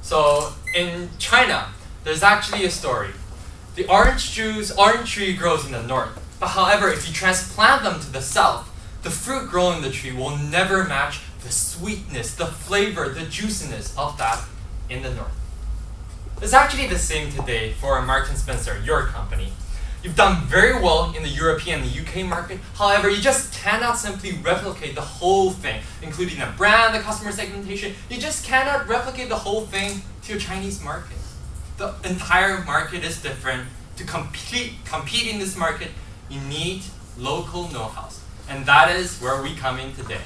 So in China, there's actually a story. The orange tree grows in the north, but however, if you transplant them to the south, the fruit growing in the tree will never match the sweetness, the flavor, the juiciness of that in the north. It's actually the same today for Marks & Spencer, your company. You've done very well in the European and the UK market. However, you just cannot simply replicate the whole thing, including the brand, the customer segmentation. You just cannot replicate the whole thing to a Chinese market. The entire market is different. To compete in this market, you need local know-hows. And that is where we come in today.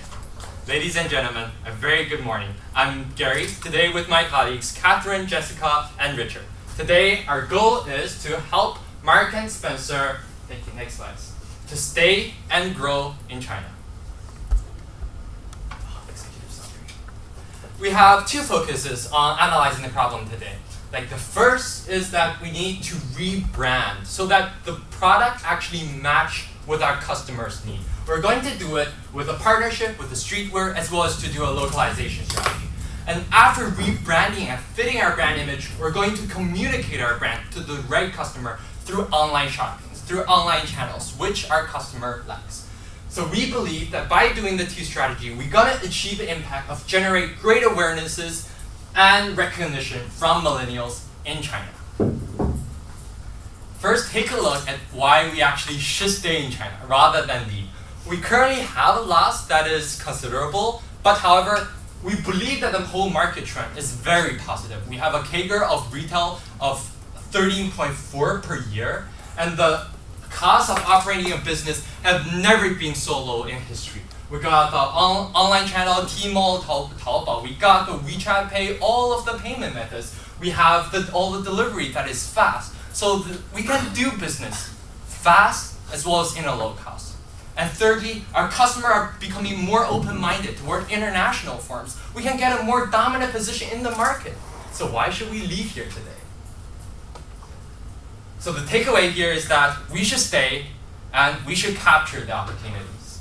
Ladies and gentlemen, a very good morning. I'm Gary, today with my colleagues Catherine, Jessica, and Richard. Today, our goal is to help Marks & Spencer, thank you, next slide, to stay and grow in China. We have two focuses on analyzing the problem today. Like the first is that we need to rebrand so that the product actually match with our customers' need. We're going to do it with a partnership with the streetwear as well as to do a localization strategy. And after rebranding and fitting our brand image, we're going to communicate our brand to the right customer through online shopping, through online channels, which our customer likes. So we believe that by doing the two strategy, we're gonna achieve the impact of generate great awarenesses and recognition from millennials in China. First, take a look at why we actually should stay in China rather than leave. We currently have a loss that is considerable, but however, we believe that the whole market trend is very positive. We have a CAGR of retail of 13.4 per year, and the cost of operating a business have never been so low in history. We got the online channel, Tmall, Taobao. We got the WeChat Pay, all of the payment methods. We have all the delivery that is fast. So we can do business fast as well as in a low cost. And thirdly, our customers are becoming more open-minded toward international firms. We can get a more dominant position in the market. So why should we leave here today? So the takeaway here is that we should stay and we should capture the opportunities.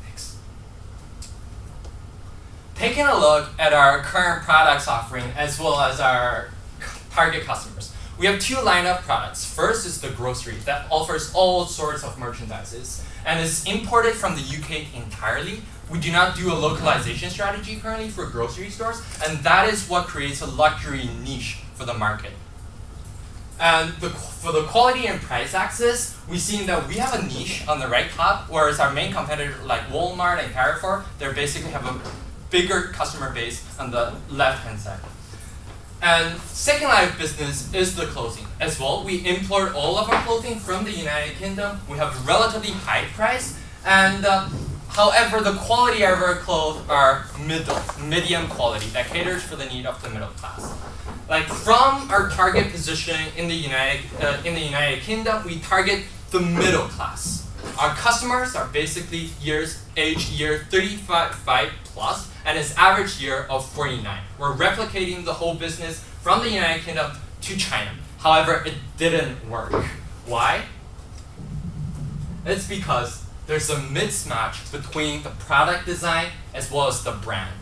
Thanks. Taking a look at our current products offering as well as our target customers. We have two line of products. First is the grocery that offers all sorts of merchandises and is imported from the UK entirely. We do not do a localization strategy currently for grocery stores, and that is what creates a luxury niche for the market. And for the quality and price axis, we've seen that we have a niche on the right top, whereas our main competitor like Walmart and Carrefour, they basically have a bigger customer base on the left-hand side. And second line of business is the clothing. As well, we import all of our clothing from the United Kingdom. We have relatively high price, and however, the quality of our clothes are medium quality that caters for the need of the middle class. Like from our target position in the United Kingdom, we target the middle class. Our customers are basically age 35 plus, and its average year of 49. We're replicating the whole business from the United Kingdom to China. However, it didn't work. Why? It's because there's a mismatch between the product design as well as the brand.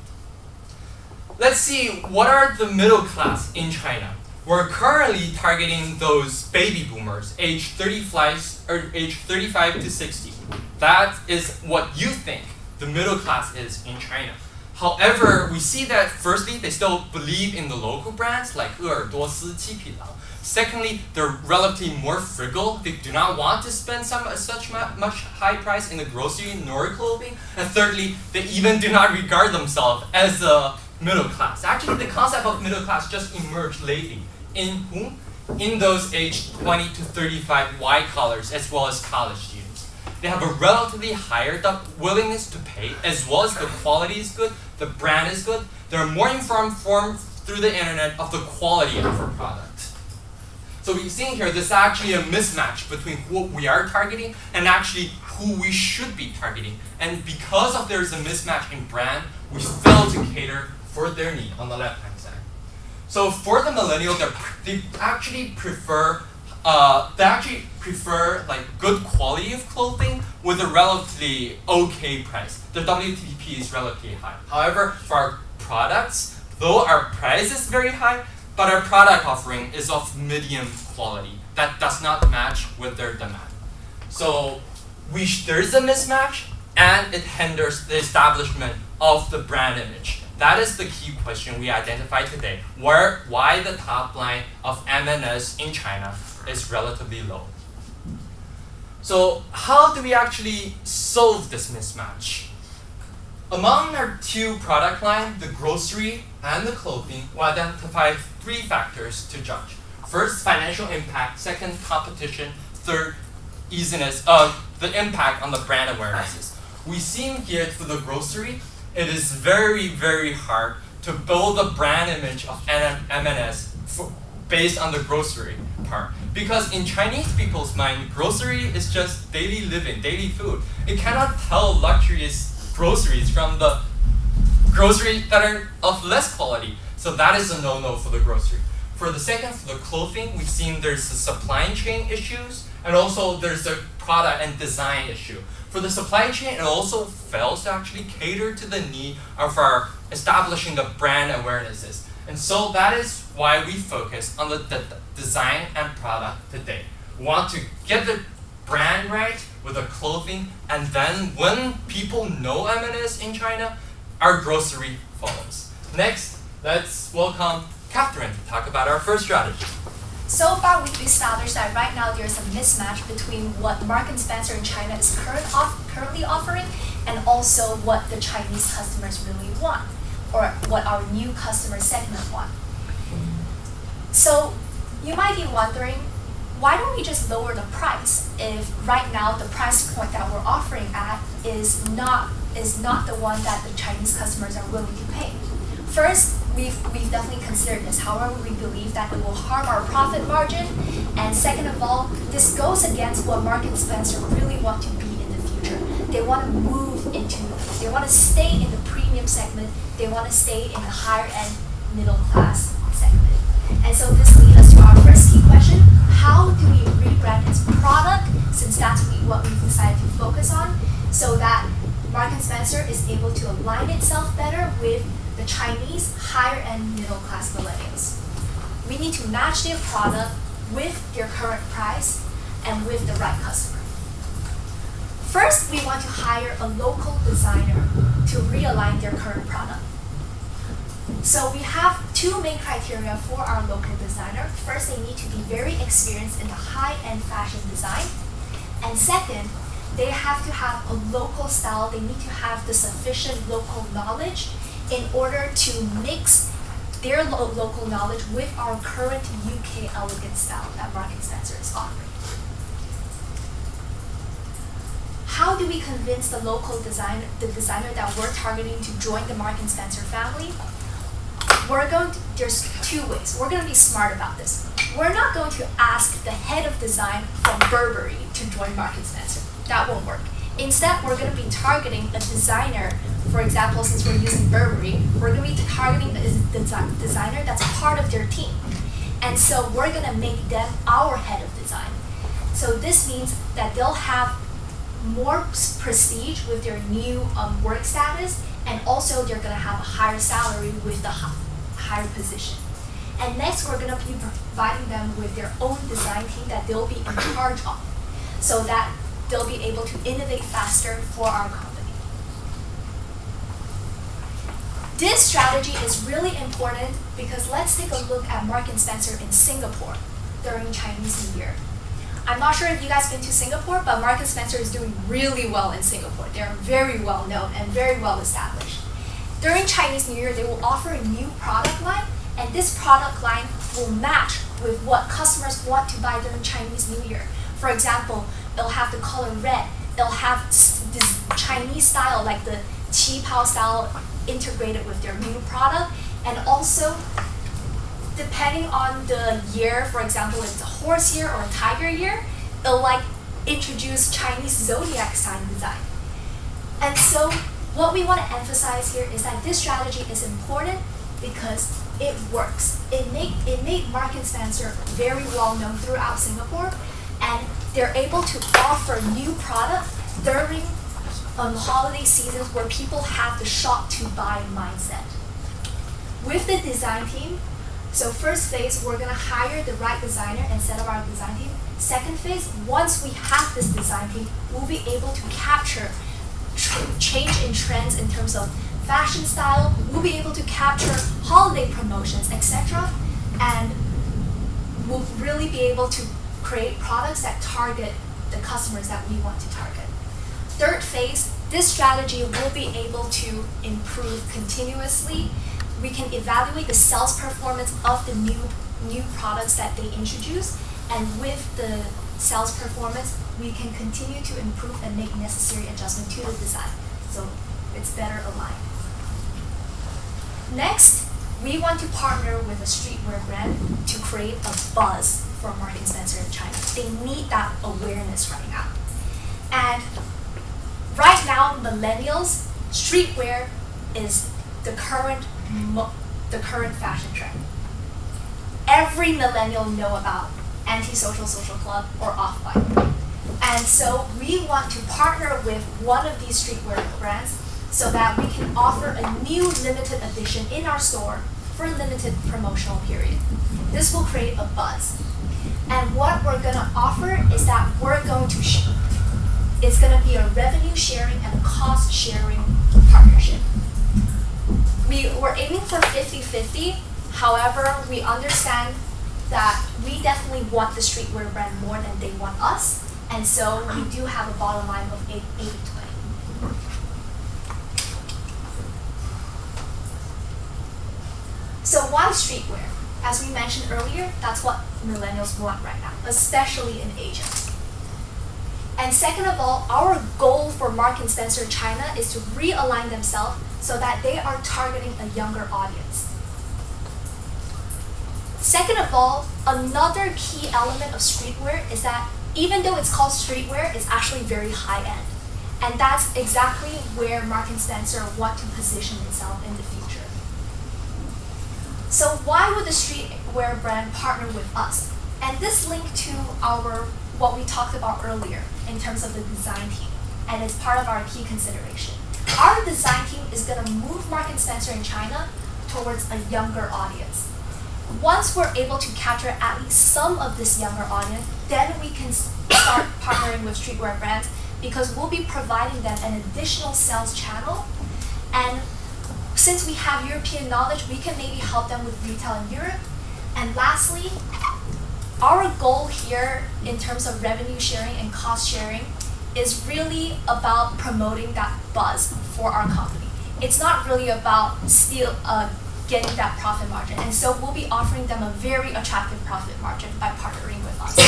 Let's see what are the middle class in China. We're currently targeting those baby boomers, age 35 to 60. That is what you think the middle class is in China. However, we see that firstly, they still believe in the local brands like 鄂尔多斯, 七匹狼. Secondly, they're relatively more frugal. They do not want to spend such much high price in the grocery nor clothing. And thirdly, they even do not regard themselves as a middle class. Actually, the concept of middle class just emerged lately. In whom? In those aged 20 to 35 white collars as well as college students. They have a relatively higher willingness to pay, as well as the quality is good, the brand is good. They're more informed through the internet of the quality of our product. So we've seen here, there's actually a mismatch between who we are targeting and actually who we should be targeting. And because of there's a mismatch in brand, we fail to cater for their need on the left-hand side. So for the millennial, they actually prefer like good quality of clothing with a relatively okay price. The WTP is relatively high. However, for our products, Though our price is very high, but our product offering is of medium quality that does not match with their demand. So there's a mismatch, and it hinders the establishment of the brand image. That is the key question we identified today, why the top line of M&S in China is relatively low. So how do we actually solve this mismatch? Among our two product lines, the grocery and the clothing, we identify 3 factors to judge. First, financial impact. Second, competition. Third, easiness, the impact on the brand awarenesses. We see here for the grocery, it is very, very hard to build a brand image of M&S based on the grocery part. Because in Chinese people's mind, grocery is just daily living, daily food. It cannot tell luxurious groceries from the groceries that are of less quality. So that is a no-no for the grocery. For the second, for the clothing, we've seen there's the supply chain issues, and also there's the product and design issue. For the supply chain, it also fails to actually cater to the need of our establishing the brand awarenesses. And so that is why we focus on the design and product today. We want to get the brand right with the clothing, and then when people know M&S in China, our grocery follows. Next, let's welcome Catherine to talk about our first strategy. So far, we've established that right now there's a mismatch between what Marks and Spencer in China is currently offering and also what the Chinese customers really want, or what our new customer segment want. So you might be wondering, why don't we just lower the price if right now the price point that we're offering at is not the one that the Chinese customers are willing to pay? First, we've definitely considered this. However, we believe that it will harm our profit margin. And second of all, this goes against what Marks and Spencer really want to be in the future. They want to stay in the premium segment. They want to stay in the higher end middle class segment. And so this leads us to our first key question: how do we rebrand its product, since that's what we've decided to focus on, so that Marks and Spencer is able to align itself better with the Chinese higher end middle class millennials? We need to match their product with their current price and with the right customer. First, we want to hire a local designer to realign their current product. So we have 2 main criteria for our local designer. First, they need to be very experienced in the high-end fashion design. And second, they have to have a local style. They need to have the sufficient local knowledge in order to mix their local knowledge with our current UK elegant style that Marks and Spencer is offering. How do we convince the local designer that we're targeting to join the Marks and Spencer family? There's 2 ways. We're going to be smart about this. We're not going to ask the head of design from Burberry to join Marks and Spencer. That won't work. Instead, we're going to be targeting a designer. For example, since we're using Burberry, we're going to be targeting a designer that's part of their team. And so we're going to make them our head of design. So this means that they'll have more prestige with their new work status, and also they're going to have a higher salary with the higher position. And next, we're going to be providing them with their own design team that they'll be in charge of, so that they'll be able to innovate faster for our company. This strategy is really important because let's take a look at Marks and Spencer in Singapore during Chinese New Year. I'm not sure if you guys been to Singapore, but Marks and Spencer is doing really well in Singapore. They're very well known and very well established. During Chinese New Year, they will offer a new product line, and this product line will match with what customers want to buy during Chinese New Year. For example, they'll have the color red. They'll have this Chinese style, like the qipao style, integrated with their new product. And also, depending on the year, for example, if it's a horse year or a tiger year, they'll introduce Chinese zodiac sign design. And so what we want to emphasize here is that this strategy is important because it works. It made Marks and Spencer very well known throughout Singapore, and they're able to offer new products during holiday seasons where people have the shop to buy mindset. With the design team, so first phase, we're gonna hire the right designer and set up our design team. Second phase, once we have this design team, we'll be able to capture change in trends in terms of fashion style. We'll be able to capture holiday promotions, etc. And we'll really be able to create products that target the customers that we want to target. Third phase, this strategy will be able to improve continuously. We can evaluate the sales performance of the new products that they introduce, and with the sales performance, we can continue to improve and make necessary adjustment to the design, so it's better aligned. Next, we want to partner with a streetwear brand to create a buzz for Marks and Spencer in China. They need that awareness right now. And right now, millennials, streetwear is the current fashion trend. Every millennial know about Antisocial Social Club or Off-White. And so we want to partner with one of these streetwear brands so that we can offer a new limited edition in our store for a limited promotional period. This will create a buzz. And what we're gonna offer is that we're going to it's gonna be a revenue sharing and a cost sharing partnership. We're aiming for 50-50. However, we understand that we definitely want the streetwear brand more than they want us, and so we do have a bottom line of 80-20. So why streetwear? As we mentioned earlier, that's what millennials want right now, especially in Asia. And second of all, our goal for Marks and Spencer China is to realign themselves so that they are targeting a younger audience. Second of all, another key element of streetwear is that even though it's called streetwear, it's actually very high-end. And that's exactly where Marks and Spencer want to position itself in the future. So why would the streetwear brand partner with us? And this linked to what we talked about earlier in terms of the design team, and it's part of our key consideration. Our design team is going to move Marks and Spencer in China towards a younger audience. Once we're able to capture at least some of this younger audience, then we can start partnering with streetwear brands because we'll be providing them an additional sales channel. And since we have European knowledge, we can maybe help them with retail in Europe. And lastly, our goal here in terms of revenue sharing and cost sharing is really about promoting that buzz for our company. It's not really about getting that profit margin. And so we'll be offering them a very attractive profit margin by partnering with us.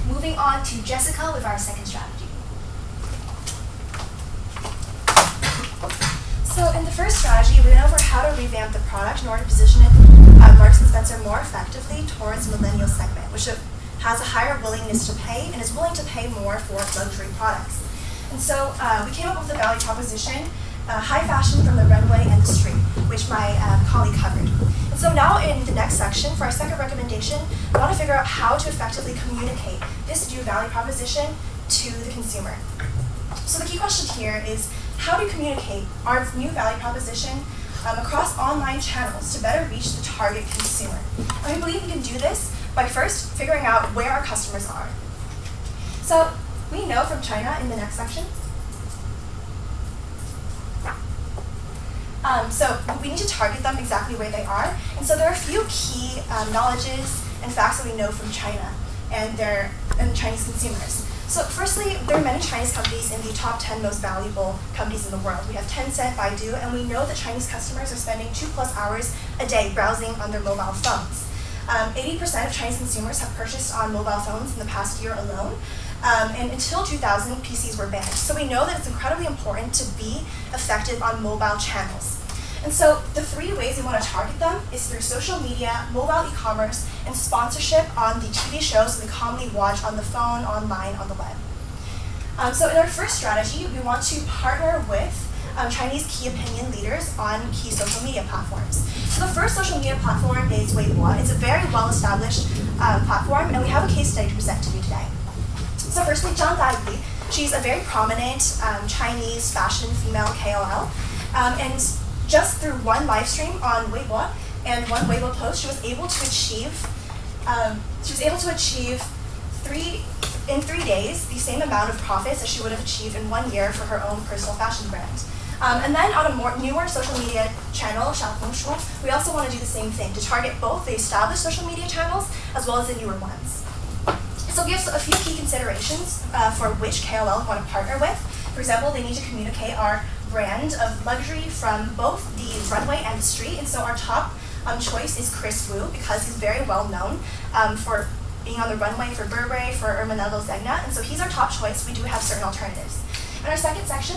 Moving on to Jessica with our second strategy. So in the first strategy, we went over how to revamp the product in order to position it, Marks and Spencer more effectively towards millennial segment, which has a higher willingness to pay and is willing to pay more for luxury products. And so we came up with the value proposition, high fashion from the runway and the street, which my colleague covered. And so now in the next section, for our second recommendation, we want to figure out how to effectively communicate this new value proposition to the consumer. So the key question here is, how do you communicate our new value proposition across online channels to better reach the target consumer? And we believe we can do this by first figuring out where our customers are. So we know from China in the next section. So we need to target them exactly where they are. And so there are a few key knowledges and facts that we know from China and Chinese consumers. So firstly, there are many Chinese companies in the top 10 most valuable companies in the world. We have Tencent, Baidu, and we know that Chinese customers are spending 2+ hours a day browsing on their mobile phones. 80% of Chinese consumers have purchased on mobile phones in the past year alone. And until 2000, PCs were banned. So we know that it's incredibly important to be effective on mobile channels. And so the 3 ways we want to target them is through social media, mobile e-commerce, and sponsorship on the TV shows we commonly watch on the phone, online, on the web. So in our first strategy, we want to partner with Chinese key opinion leaders on key social media platforms. So the first social media platform is Weibo. It's a very well-established platform, and we have a case study to present to you today. So firstly, Zhang Daiyi, she's a very prominent Chinese fashion female KOL, and just through one live stream on Weibo and one Weibo post, she was able to achieve in 3 days the same amount of profits as she would have achieved in 1 year for her own personal fashion brand. And then on a newer social media channel, Xiaohongshu, we also want to do the same thing, to target both the established social media channels as well as the newer ones. So we have a few key considerations for which KOL we want to partner with. For example, they need to communicate our brand of luxury from both the runway and the street, and so our top choice is Chris Wu, because he's very well known for being on the runway for Burberry, for Ermanello Zegna, and so he's our top choice. We do have certain alternatives. In our second section,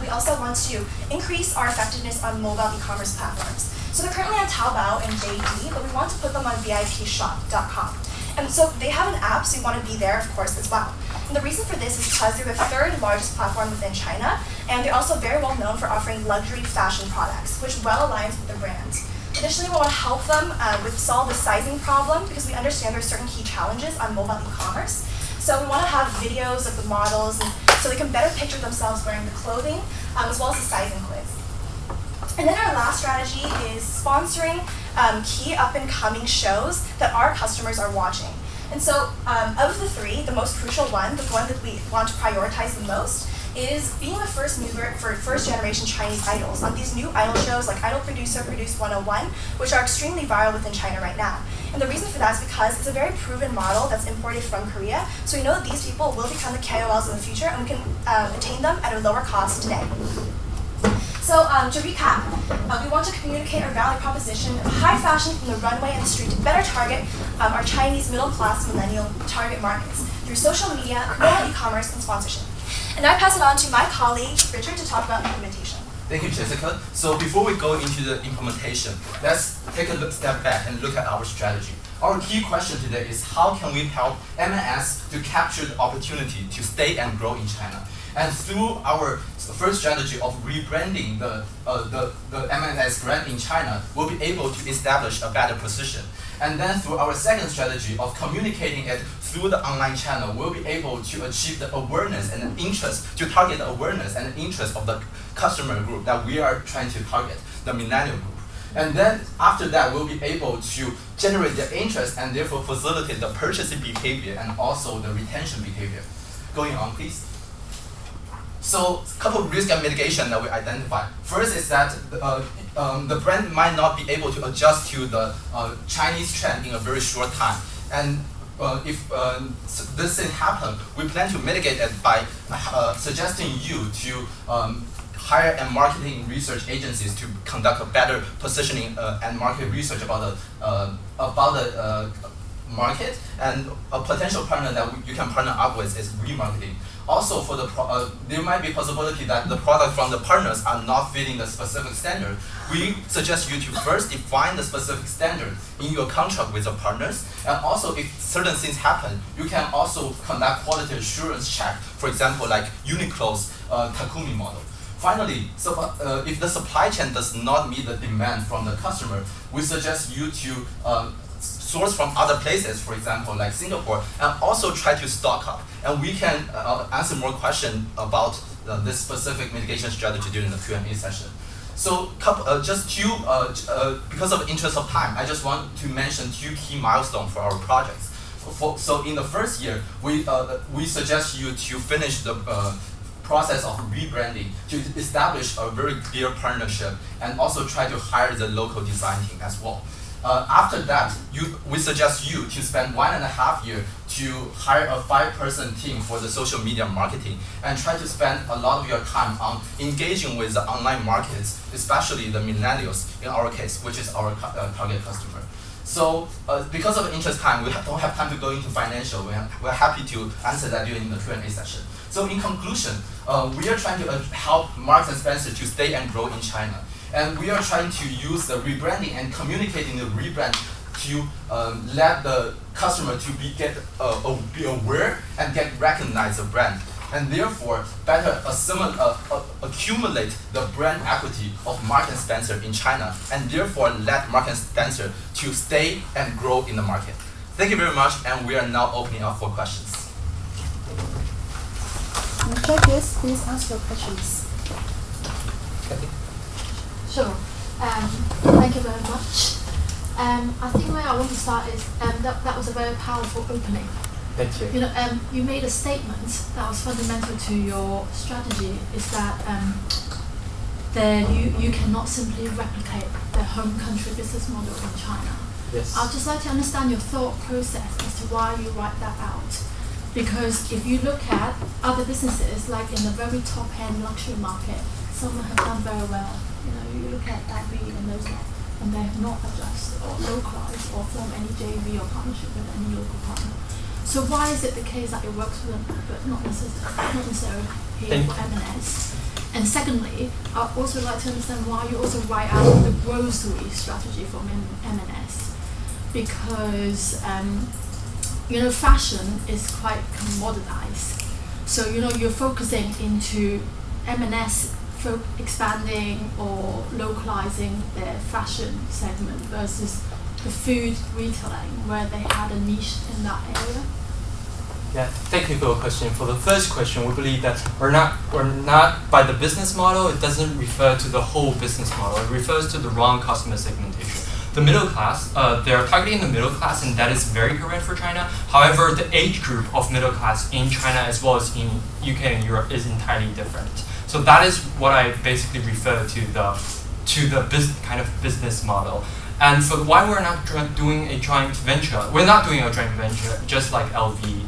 we also want to increase our effectiveness on mobile e-commerce platforms. So they're currently on Taobao and JD, but we want to put them on VIPshop.com. And so they have an app, so you want to be there, of course, as well. And the reason for this is because they're the third largest platform within China, and they're also very well known for offering luxury fashion products, which well aligns with the brand. Additionally, we want to help them solve the sizing problem, because we understand there are certain key challenges on mobile e-commerce. So we want to have videos of the models, and so they can better picture themselves wearing the clothing, as well as the sizing quiz. And then our last strategy is sponsoring key up-and-coming shows that our customers are watching. And so of the three, the most crucial one, the one that we want to prioritize the most, is being the first mover for first-generation Chinese idols on these new idol shows like Idol Producer, Produce 101, which are extremely viral within China right now. And the reason for that is because it's a very proven model that's imported from Korea, so we know that these people will become the KOLs in the future, and we can attain them at a lower cost today. So to recap, we want to communicate our value proposition of high fashion from the runway and the street to better target our Chinese middle-class millennial target markets through social media, mobile e-commerce, and sponsorship. And I pass it on to my colleague, Richard, to talk about implementation. Thank you, Jessica. So before we go into the implementation, let's take a step back and look at our strategy. Our key question today is how can we help M&S to capture the opportunity to stay and grow in China? And through our first strategy of rebranding the M&S brand in China, we'll be able to establish a better position. And then through our second strategy of communicating it through the online channel, we'll be able to achieve the awareness and the interest, to target the awareness and the interest of the customer group that we are trying to target, the millennial group. And then after that, we'll be able to generate their interest and therefore facilitate the purchasing behavior and also the retention behavior. Going on, please. So a couple of risk and mitigation that we identified. First is that the brand might not be able to adjust to the Chinese trend in a very short time. And if this thing happens, we plan to mitigate it by suggesting you to hire and marketing research agencies to conduct a better positioning and market research about the market, and a potential partner that you can partner up with is remarketing. Also, for there might be a possibility that the product from the partners are not fitting the specific standard. We suggest you to first define the specific standard in your contract with the partners, and also if certain things happen, you can also conduct quality assurance check, for example, like Uniqlo's Takumi model. Finally, if the supply chain does not meet the demand from the customer, we suggest you to source from other places, for example, like Singapore, and also try to stock up. And we can answer more questions about this specific mitigation strategy during the Q&A session. So just two, because of interest of time, I just want to mention two key milestones for our projects. So in the first year, we suggest you to finish the process of rebranding, to establish a very clear partnership, and also try to hire the local design team as well. After that, we suggest you to spend 1.5 years to hire a 5-person team for the social media marketing, and try to spend a lot of your time on engaging with the online markets, especially the millennials in our case, which is our target customer. So because of interest time, we don't have time to go into financial. We're happy to answer that during the Q&A session. So in conclusion, we are trying to help Marks & Spencer to stay and grow in China. And we are trying to use the rebranding and communicating the rebrand to let the customer to be aware and get recognized the brand, and therefore better accumulate the brand equity of Marks & Spencer in China, and therefore let Marks & Spencer to stay and grow in the market. Thank you very much, and we are now opening up for questions. Judges, please ask your questions. Sure. Thank you very much. I think where I want to start is that was a very powerful opening. Thank you. You know, you made a statement that was fundamental to your strategy. Is that you cannot simply replicate the home country business model in China. Yes. I'd just like to understand your thought process as to why you write that out. Because if you look at other businesses, like in the very top-end luxury market, some have done very well. You know, you look at that breed and those lot, and they have not adjusted or localized or formed any JV or partnership with any local partner. So why is it the case that it works for them, but not necessarily here for M&S? And secondly, I'd also like to understand why you also write out the grocery strategy for M&S, because you know, fashion is quite commoditized. So you know, you're focusing into M&S expanding or localizing their fashion segment versus the food retailing where they had a niche in that area. Yeah, thank you for the question. For the first question, we believe that we're not by the business model. It doesn't refer to the whole business model. It refers to the wrong customer segmentation. The middle class, they're targeting the middle class, and that is very correct for China. However, the age group of middle class in China as well as in UK and Europe is entirely different. So that is what I basically refer to the kind of business model. And for why we're not doing a joint venture, we're not doing a joint venture just like LV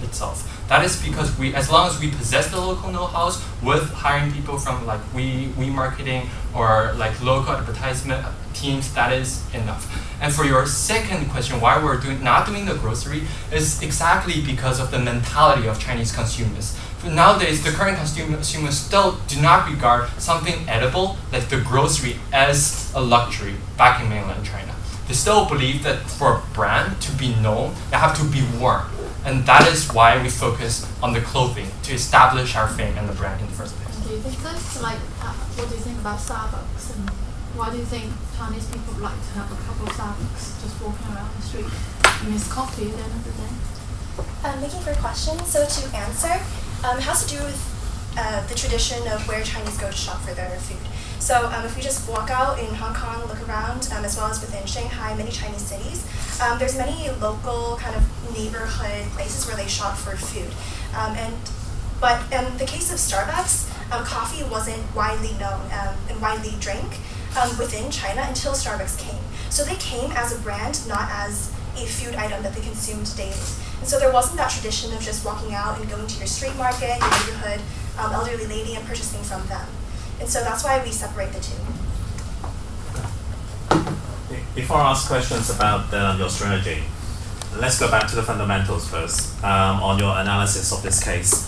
itself. That is because as long as we possess the local know-hows with hiring people from like we marketing or like local advertisement teams, that is enough. And for your second question, why we're not doing the grocery is exactly because of the mentality of Chinese consumers. Nowadays, the current consumers still do not regard something edible like the grocery as a luxury back in mainland China. They still believe that for a brand to be known, they have to be worn. And that is why we focus on the clothing to establish our fame and the brand in the first place. Do you think so? Like, what do you think about Starbucks? And why do you think Chinese people like to have a couple of Starbucks just walking around the street? I mean, it's coffee at the end of the day. Thank you for your question. So to answer, it has to do with the tradition of where Chinese go to shop for their food. So if we just walk out in Hong Kong, look around, as well as within Shanghai, many Chinese cities, there's many local kind of neighborhood places where they shop for food. But in the case of Starbucks, coffee wasn't widely known and widely drank within China until Starbucks came. So they came as a brand, not as a food item that they consumed daily. And so there wasn't that tradition of just walking out and going to your street market, your neighborhood, elderly lady, and purchasing from them. And so that's why we separate the two. Before I ask questions about your strategy, let's go back to the fundamentals first. On your analysis of this case,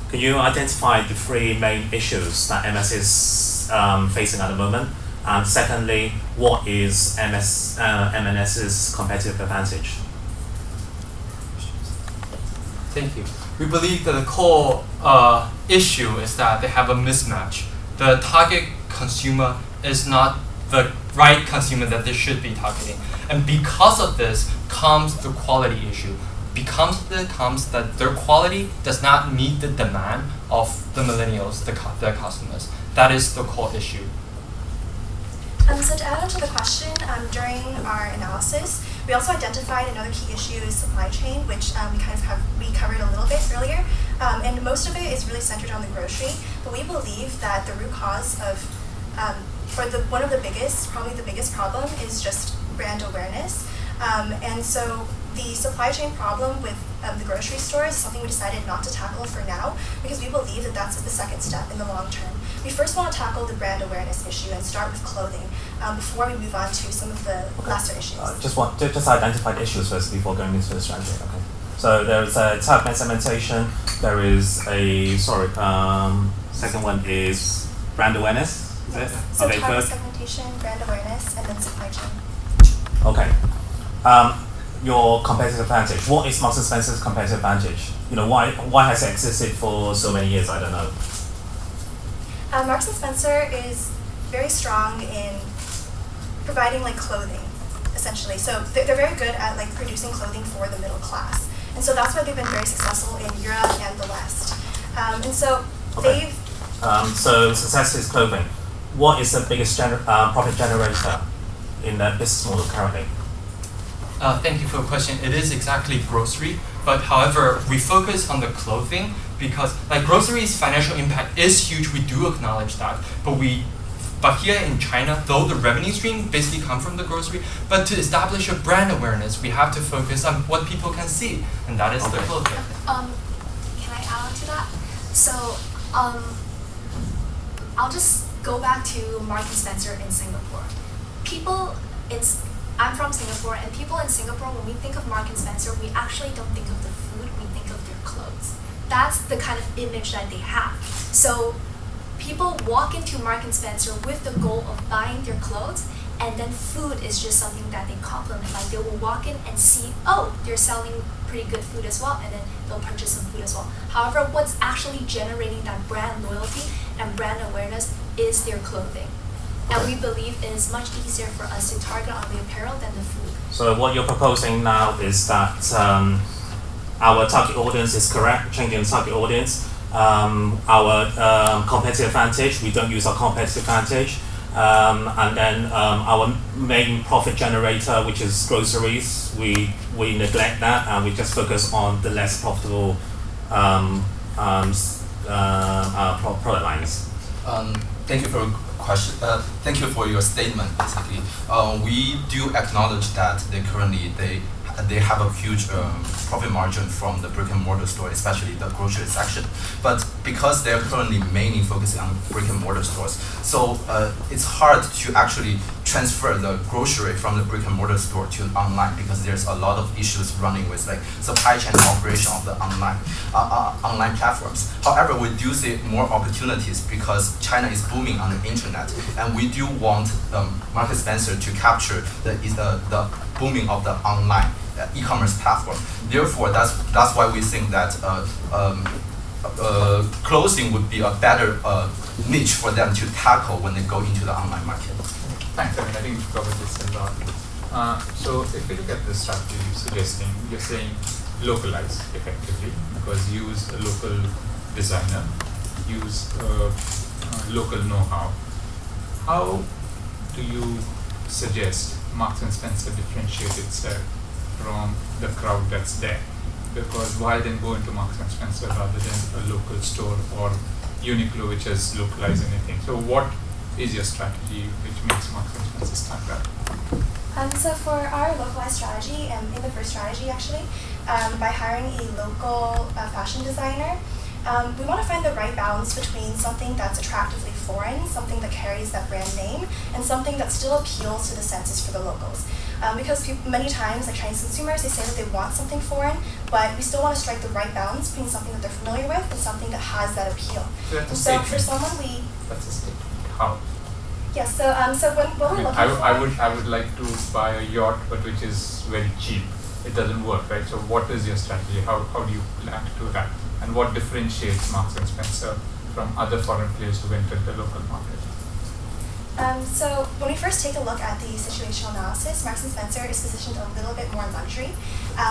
can you identify the three main issues that MS is facing at the moment? And secondly, what is M&S's competitive advantage? Thank you. We believe that the core issue is that they have a mismatch. The target consumer is not the right consumer that they should be targeting. And because of this comes the quality issue. Because of it comes that their quality does not meet the demand of the millennials, their customers. That is the core issue. So to add on to the question, during our analysis, we also identified another key issue is supply chain, which we covered a little bit earlier. And most of it is really centered on the grocery, but we believe that the root cause of, one of the biggest, probably the biggest problem is just brand awareness. And so the supply chain problem with the grocery store is something we decided not to tackle for now because we believe that that's the second step in the long term. We first want to tackle the brand awareness issue and start with clothing before we move on to some of the lesser issues. Just identify the issues first before going into the strategy. Okay. So there is a target segmentation. There is second one is brand awareness. Is it? So Okay, target first. segmentation, brand awareness, and then supply chain. Okay. Your competitive advantage. What is Marks and Spencer's competitive advantage? You know, why has it existed for so many years? I don't know. Marks and Spencer is very strong in providing like clothing, essentially. So they're very good at like producing clothing for the middle class, and so that's why they've been very successful in Europe and the West. And so Okay. they've So success is clothing. what is the biggest profit generator in the business model currently? Thank you for the question. It is exactly grocery, but however, we focus on the clothing because like grocery's financial impact is huge. We do acknowledge that, but here in China, though the revenue stream basically come from the grocery, but to establish a brand awareness, we have to focus on what people can see, and that is the Okay. clothing. Can I add on to that? So, I'll just go back to Marks and Spencer in Singapore. I'm from Singapore, and people in Singapore, when we think of Marks and Spencer, we actually don't think of the food, we think of their clothes. That's the kind of image that they have. So, people walk into Marks and Spencer with the goal of buying their clothes, and then food is just something that they complement. Like they will walk in and see, oh, they're selling pretty good food as well, and then they'll purchase some food as well. However, what's actually generating that brand loyalty and brand awareness is their clothing. And we believe it is much easier for us to target on the apparel than the food. So what you're proposing now is that our target audience is correct, changing the target audience. Our competitive advantage, we don't use our competitive advantage. And then our main profit generator, which is groceries, we neglect that and we just focus on the less profitable product lines. Thank you for your question. Thank you for your statement. Basically, we do acknowledge that they have a huge profit margin from the brick and mortar store, especially the grocery section. But because they're currently mainly focusing on brick and mortar stores, so it's hard to actually transfer the grocery from the brick and mortar store to online because there's a lot of issues running with like supply chain operation of the online platforms. However, we do see more opportunities because China is booming on the internet, and we do want Marks and Spencer to capture the booming of the online e-commerce platform. Therefore, that's why we think that clothing would be a better niche for them to tackle when they go into the online market. Thanks. I think we've covered this a lot. So if you look at the strategy you're saying localize effectively because use a local designer, use local know-how. How do you suggest Marks and Spencer differentiate itself from the crowd that's there? Because why then go into Marks and Spencer rather than a local store or Uniqlo which has localized anything? So what is your strategy which makes Marks and Spencer stand out? So for our localized strategy, in the first strategy actually, by hiring a local fashion designer, we want to find the right balance between something that's attractively foreign, something that carries that brand name, and something that still appeals to the senses for the locals. Because many times, like Chinese consumers, they say that they want something foreign, but we still want to strike the right balance between something that they're familiar with and something that has that appeal. So that's a So for statement. someone, That's a statement. How? yes. So when what we're looking for, I would like to buy a yacht, but which is very cheap. It doesn't work, right? So what is your strategy? How do you plan to do that? And what differentiates Marks and Spencer from other foreign players who enter the local market? So when we first take a look at the situational analysis, Marks and Spencer is positioned a little bit more luxury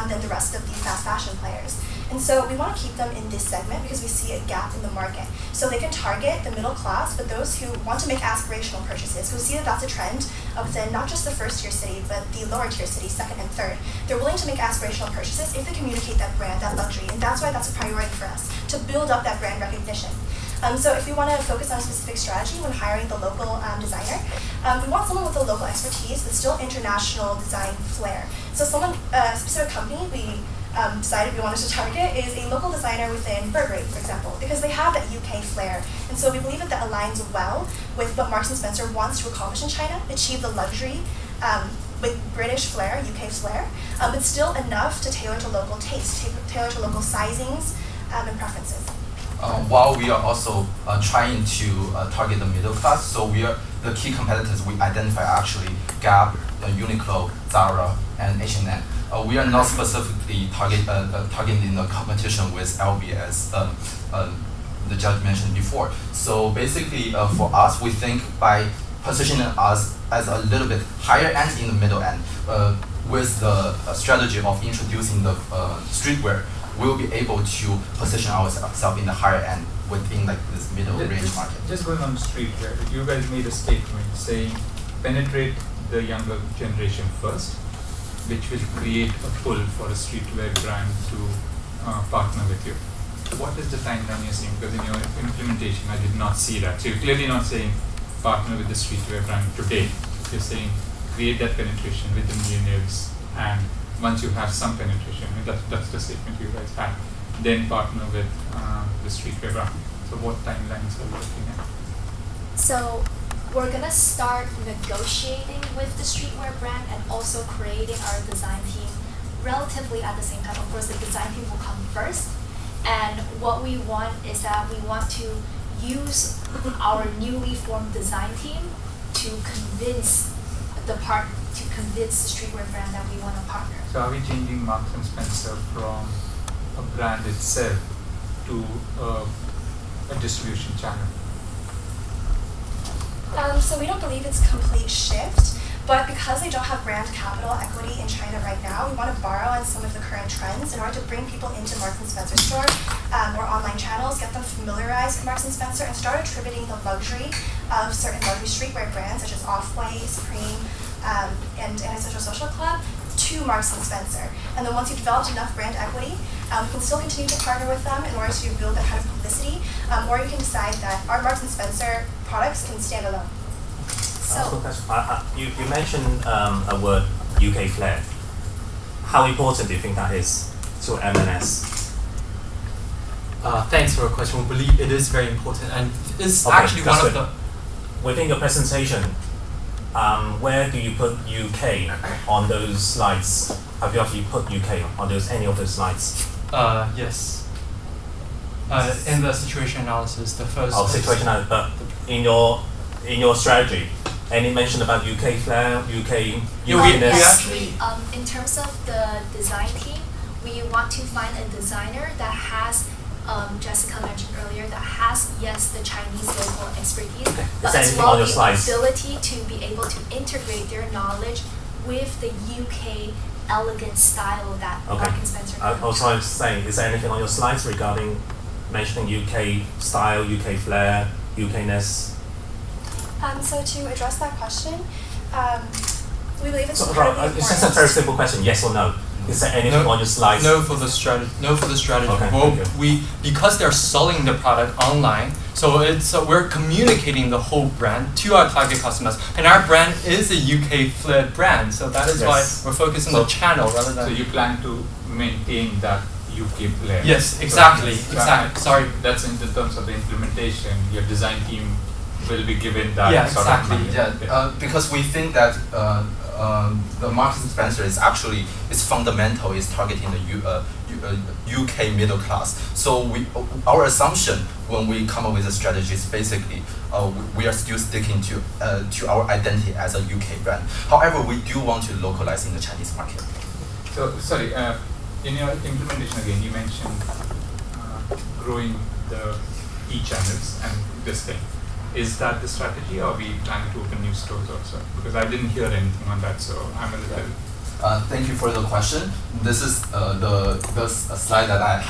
than the rest of the fast fashion players. And so we want to keep them in this segment because we see a gap in the market. So they can target the middle class, but those who want to make aspirational purchases, who see that that's a trend within not just the first tier city, but the lower tier cities, second and third. They're willing to make aspirational purchases if they communicate that brand, that luxury. And that's why that's a priority for us, to build up that brand recognition. So if we want to focus on a specific strategy when hiring the local designer, we want someone with a local expertise but still international design flair. So a specific company we decided we wanted to target is a local designer within Burberry, for example, because they have that UK flair. And so we believe that that aligns well with what Marks and Spencer wants to accomplish in China, achieve the luxury with British flair, UK flair, but still enough to tailor to local taste, tailor to local sizings and preferences. While we are also trying to target the middle class, so the key competitors we identify are actually Gap, Uniqlo, Zara, and H&M. We are not specifically targeting the competition with LV as the judge mentioned before. So basically, for us, we think by positioning us as a little bit higher end in the middle end, with the strategy of introducing the streetwear we'll be able to position ourselves in the higher end within like this middle range market. Just going on streetwear, you guys made a statement saying penetrate the younger generation first, which will create a pull for a streetwear brand to partner with you. What is the timeline you're seeing? Because in your implementation, I did not see that. So you're clearly not saying partner with the streetwear brand today. You're saying create that penetration with the millennials, and once you have some penetration, I mean, that's the statement you guys had, then partner with the streetwear brand. So what timelines are you looking at? So we're gonna start negotiating with the streetwear brand and also creating our design team relatively at the same time. Of course, the design team will come first. And what we want is that we want to use our newly formed design team to convince the streetwear brand that we want to partner. So are we changing Marks and Spencer from a brand itself to a distribution channel? So we don't believe it's a complete shift, but because they don't have brand capital equity in China right now, we want to borrow on some of the current trends in order to bring people into Marks and Spencer store or online channels, get them familiarized with Marks and Spencer, and start attributing the luxury of certain luxury streetwear brands such as Off-White, Supreme, and Antisocial Social Club to Marks and Spencer. And then once you've developed enough brand equity, you can still continue to partner with them in order to build that kind of publicity, or you can decide that our Marks and Spencer products can stand alone. So, you mentioned a word, UK flair. How important do you think that is to M&S? Thanks for your question. We believe it is very important, and it's Okay, actually one that's of good. Within your presentation, where do you put UK on those slides? Have you actually put UK on any of those slides? Yes. In the situation analysis, the first. Situation, but in your strategy, any mention about UK flair, UK we uniqueness? actually- in terms of the design team, we want to find a designer that has, Jessica mentioned earlier, that has, yes, the Chinese local expertise, Okay. but Is there as anything well on your the slides? ability to be able to integrate their knowledge with the UK elegant style that Okay. Marks and Spencer Also, I was saying, is there anything on your slides regarding mentioning UK style, UK flair, UKness? So to address that question, we believe it's So, incredibly it's just a very important. simple question, yes or no. Is there anything on your slides? No for the strategy. No for the strategy. Okay, Well, thank you. because they're selling the product online, so we're communicating the whole brand to our target customers, and our brand is a UK flair brand, so that is Yes. why we're focusing on the channel rather than. So you plan to maintain that UK flair? Yes, exactly, So exactly. Sorry. That's in the terms of the implementation. Your design team will be given that Yeah, sort exactly. of mandate. Yeah, because we think that the Marks and Spencer is actually its fundamental is targeting the UK middle class. So our assumption when we come up with a strategy is basically we are still sticking to our identity as a UK brand. However, we do want to localize in the Chinese market. So sorry, in your implementation again, you mentioned growing the e-channels and this thing. Is that the strategy, or are we planning to open new stores also? Because I didn't hear anything on that, so I'm a little. Thank you for the question. This is the slide that I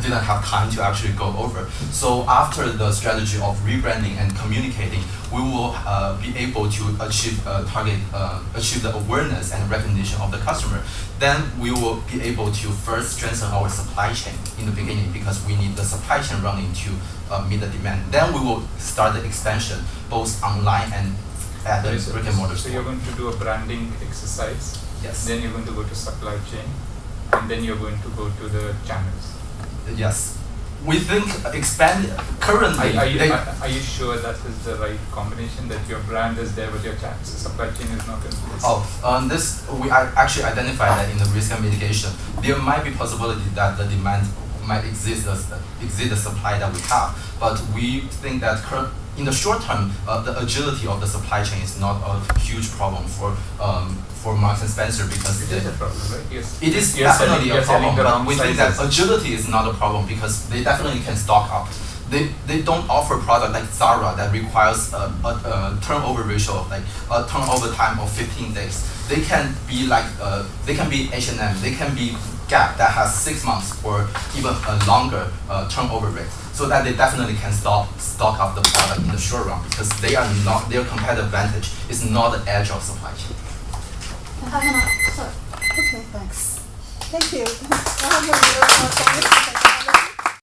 didn't have time to actually go over. So after the strategy of rebranding and communicating, we will be able to achieve achieve the awareness and recognition of the customer. Then we will be able to first strengthen our supply chain in the beginning, because we need the supply chain running to meet the demand. Then we will start the expansion both online and at the brick and mortar So you're store. going to do a branding exercise. Yes. Then you're going to go to supply chain, and then you're going to go to the channels. Yes. We think expand currently. Are you sure that is the right combination, that your brand is there but your supply chain is not in place? This we actually identified that in the risk and mitigation. There might be possibility that the demand might exceed the supply that we have, but we think that in the short term, the agility of the supply chain is not a huge problem for Marks and Spencer, because It is a problem, right? Yes. it is You're definitely a you're selling problem, the but wrong we think that sizes. agility is not a problem, because they definitely can stock up. They don't offer product like Zara that requires a turnover ratio of like a turnover time of 15 days. They can be like they can be H&M, they can be gap that has 6 months or even a longer turnover rate, so that they definitely can stock up the product in the short run, because they are not, their competitive advantage is not the edge of supply chain. Hannah, sorry. Okay, thanks. Thank you. I have a little more comments.